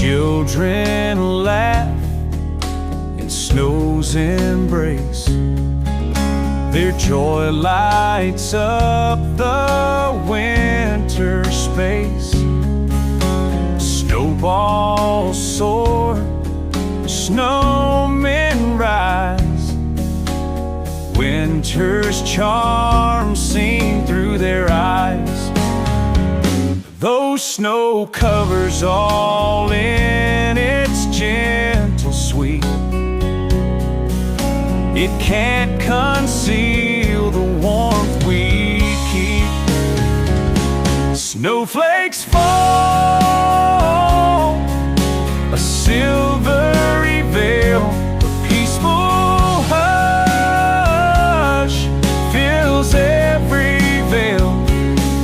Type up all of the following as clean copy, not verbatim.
Children laugh in snow's embrace. Their joy lights up the winter space. Snowballs soar, snowmen rise. Winter's charm seen through their eyes. Though snow covers all in its gentle sweet, it can't conceal the warmth we keep. Snowflakes fall, a silvery veil, a peaceful hush fills every veil.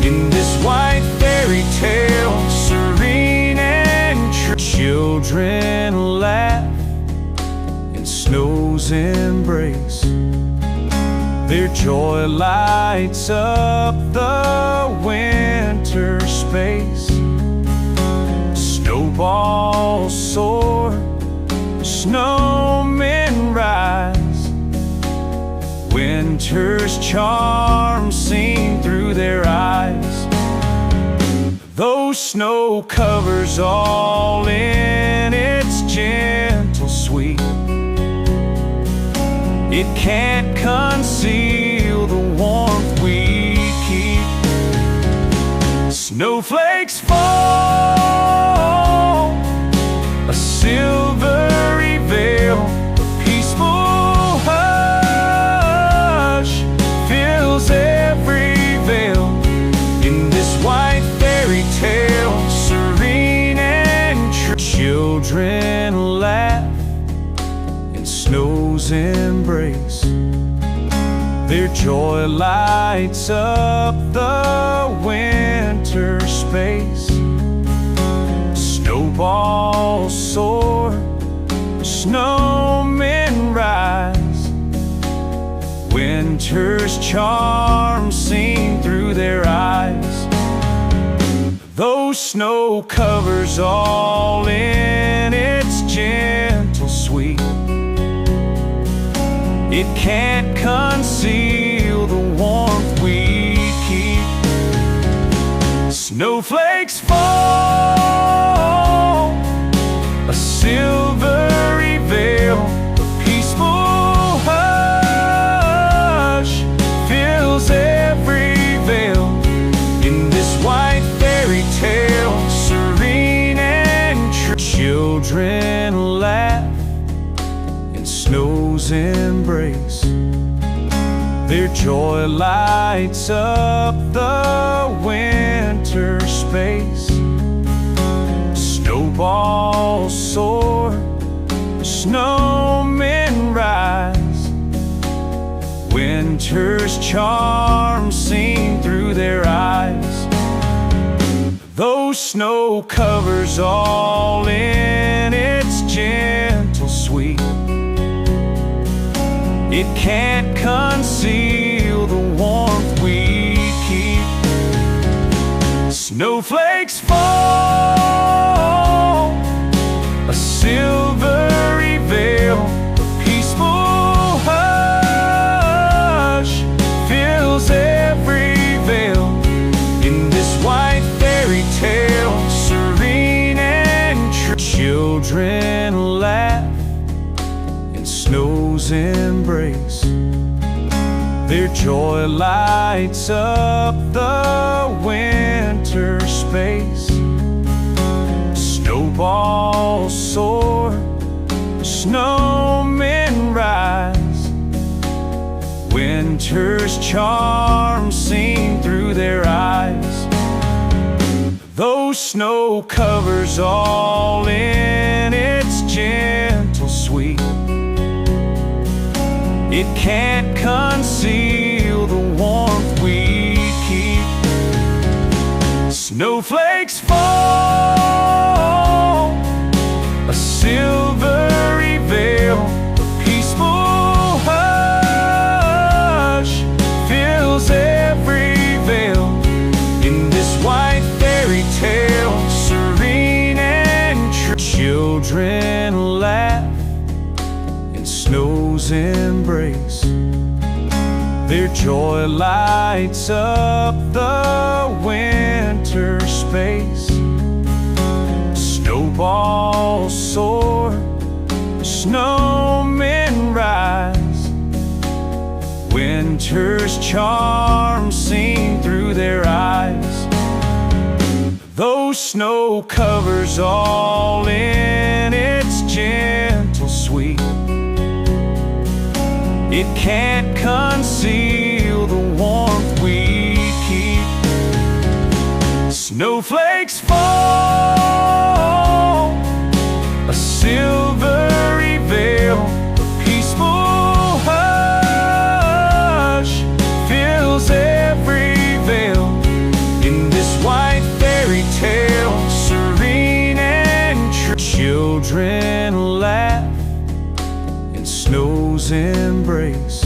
In this white fairy tale, serene and true, children laugh in snow's embrace. Their joy lights up the winter space. Snowballs soar, snowmen rise. Winter's charm seen through their eyes. Though snow covers all in its gentle sweet, it can't conceal the warmth we keep. Snowflakes fall, a silvery veil, a peaceful hush fills every veil. In this white fairy tale, serene and true, children laugh in snow's embrace. Their joy lights up the winter space. Snowballs soar, snowmen rise. Winter's charm seen through their eyes. Though snow covers all in its gentle sweet, it can't conceal the warmth we keep. Snowflakes fall, a silvery veil, a peaceful hush fills every veil. In this white fairy tale, serene and true, children laugh in snow's embrace. Their joy lights up the winter space. Snowballs soar, snowmen rise. Winter's charm seen through their eyes. Though snow covers all in its gentle sweet, it can't conceal the warmth we keep. Snowflakes fall, a silvery veil, a peaceful hush fills every veil. In this white fairy tale, serene and true, children laugh in snow's embrace. Their joy lights up the winter space. Snowballs soar, snowmen rise. Winter's charm seen through their eyes. Though snow covers all in its gentle sweet, it can't conceal the warmth we keep. Snowflakes fall, a silvery veil, a peaceful hush fills every veil. In this white fairy tale, serene and true, Children laugh in snow's embrace. Their joy lights up the winter space. Snowballs soar, snowmen rise. Winter's charm seen through their eyes. Though snow covers all in its gentle sweet, it can't conceal the warmth we keep. Snowflakes fall, a silvery veil, a peaceful hush fills every veil. In this white fairy tale, serene and true, children laugh in snow's embrace.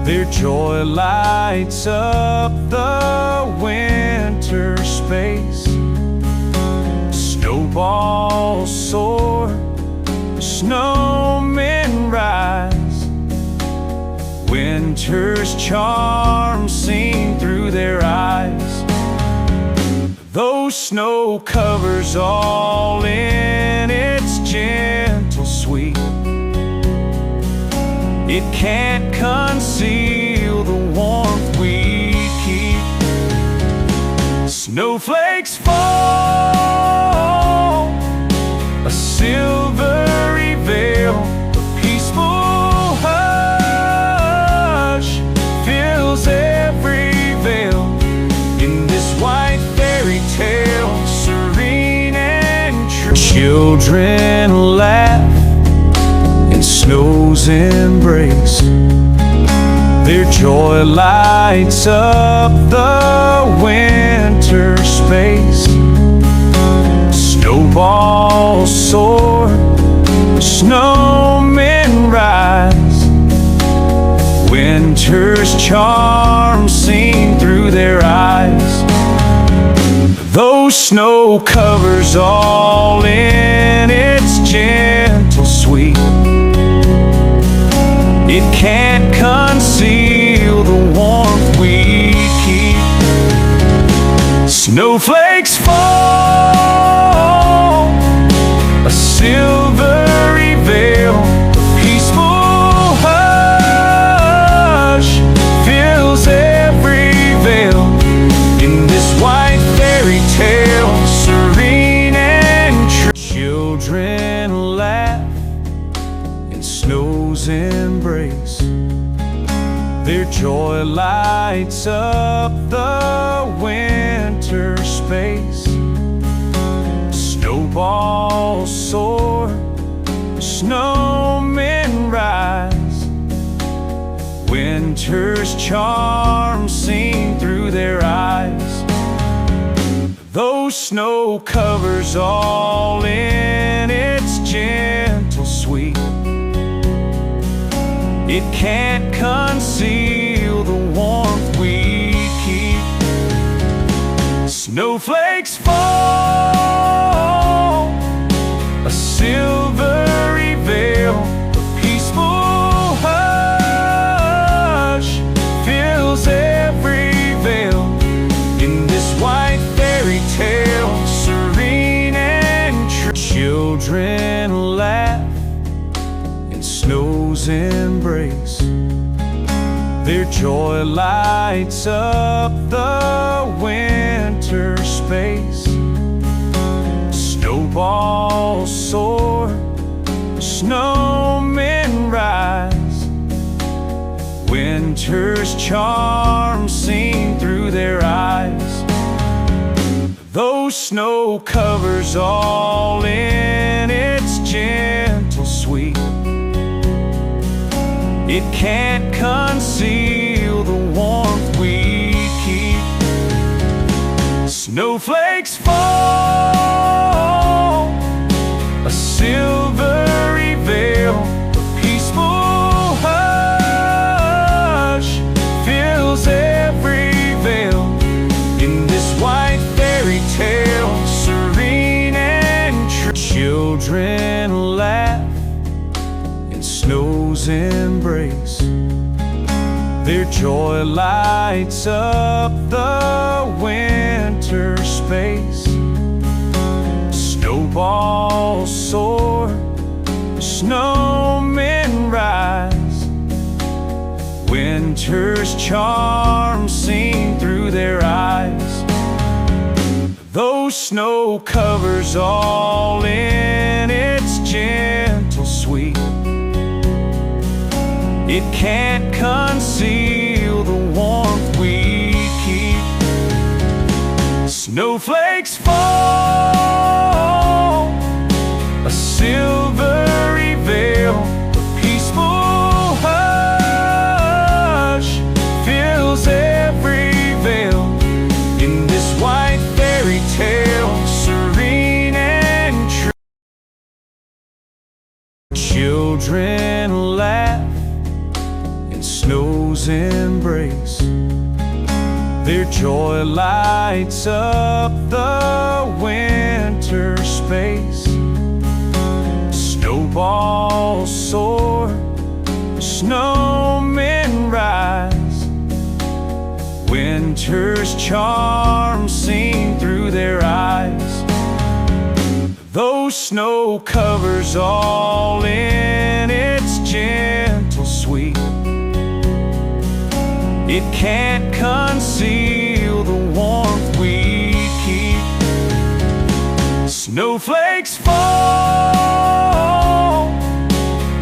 Their joy lights up the winter space. Snowballs soar, snowmen rise. Winter's charm seen through their eyes. Though snow covers all in its gentle sweet, it can't conceal the warmth we keep. Snowflakes fall, a silvery veil, a peaceful hush fills every veil. In this white fairy tale, serene and true, children laugh in snow's embrace. Their joy lights up the winter space. Snowballs soar, snowmen rise. Winter's charm seen through their eyes. Though snow covers all in its gentle sweet, it can't conceal the warmth we keep. Snowflakes fall, a silvery veil, a peaceful hush fills every veil. In this white fairy tale, serene and true, children laugh in snow's embrace. Their joy lights up the winter space. Snowballs soar, snowmen rise. Winter's charm seen through their eyes. Though snow covers all in its gentle sweet, it can't conceal the warmth we keep. Snowflakes fall, a silvery veil, a peaceful hush fills every veil. In this white fairy tale, serene and true, children laugh in snow's embrace. Their joy lights up the winter space. Snowballs soar, snowmen rise. Winter's charm seen through their eyes. Though snow covers all in its gentle sweet, it can't conceal the warmth we keep. Snowflakes fall, a silvery veil, a peaceful hush fills every veil. In this white fairy tale, serene and true, Children laugh in snow's embrace. Their joy lights up the winter space. Snowballs soar, snowmen rise. Winter's charm seen through their eyes. Though snow covers all in its gentle sweet, it can't conceal the warmth we keep. Snowflakes fall, a silvery veil, a peaceful hush fills every veil. In this white fairy tale, serene and true, children laugh in snow's embrace. Their joy lights up the winter space. Snowballs soar, snowmen rise. Winter's charm seen through their eyes. Though snow covers all in its gentle sweet, it can't conceal the warmth we keep. Snowflakes fall,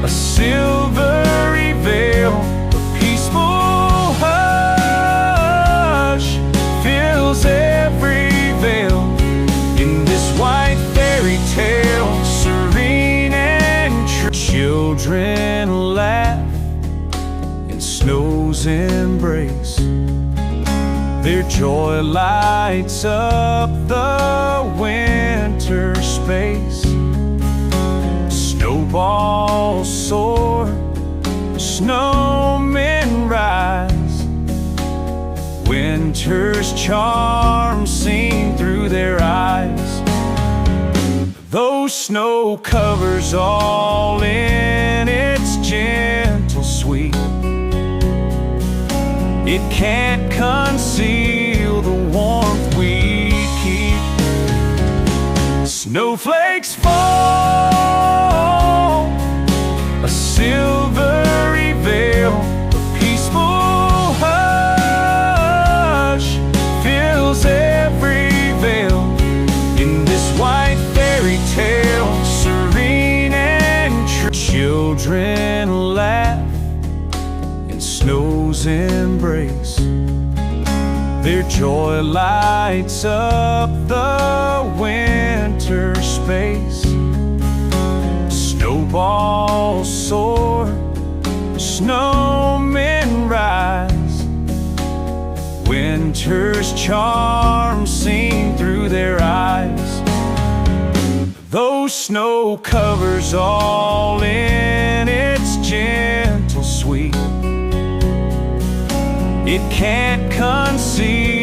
a silvery veil, a peaceful hush fills every veil. In this white fairy tale, serene and true, children laugh in snow's embrace. Their joy lights up the winter space. Snowballs soar, snowmen rise. Winter's charm seen through their eyes. Though snow covers all in its gentle sweet, it can't conceal the warmth we keep. Snowflakes fall, a silvery veil, a peaceful hush fills every veil. In this white fairy tale, serene and true, children laugh in snow's embrace. Their joy lights up the winter space. Snowballs soar, snowmen rise. Winter's charm seen through their eyes. Though snow covers all in its gentle sweet, it can't conceal